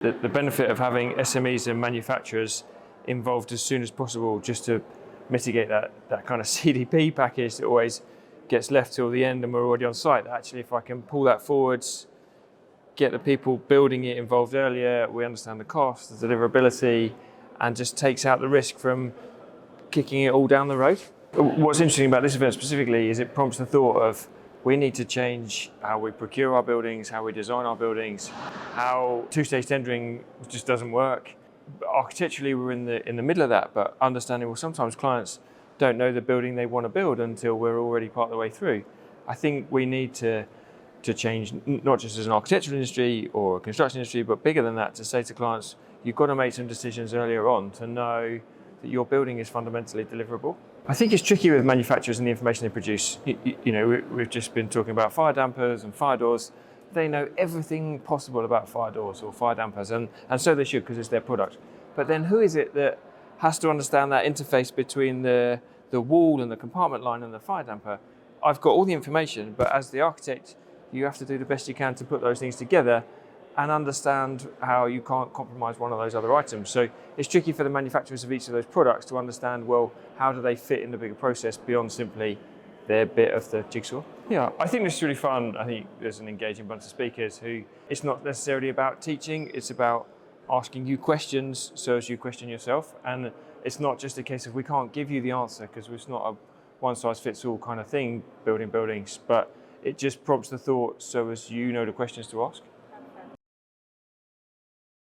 The benefit of having SMEs and manufacturers involved as soon as possible, just to mitigate that kind of CDP package that always gets left till the end and we're already on site. Actually, if I can pull that forwards, get the people building it involved earlier, we understand the cost, the deliverability, and just takes out the risk from kicking it all down the road. What's interesting about this event specifically is it prompts the thought of we need to change how we procure our buildings, how we design our buildings, how two-stage tendering just doesn't work. Architecturally, we're in the middle of that, but understanding, well, sometimes clients don't know the building they want to build until we're already part of the way through. I think we need to change, not just as an architectural industry or a construction industry, but bigger than that, to say to clients, you've got to make some decisions earlier on to know that your building is fundamentally deliverable. I think it's tricky with manufacturers and the information they produce. We've just been talking about fire dampers and fire doors. They know everything possible about fire doors or fire dampers, and so they should, because it's their product. But then who is it that has to understand that interface between the wall and the compartment line and the fire damper? I've got all the information, but as the architect, you have to do the best you can to put those things together and understand how you can't compromise one of those other items. So it's tricky for the manufacturers of each of those products to understand, well, how do they fit in the bigger process beyond simply their bit of the jigsaw? Yeah, I think this is really fun. I think there's an engaging bunch of speakers who, it's not necessarily about teaching, it's about asking you questions so as you question yourself. And it's not just a case of we can't give you the answer, because it's not a one-size-fits-all kind of thing, building buildings, but it just prompts the thought so as you know the questions to ask.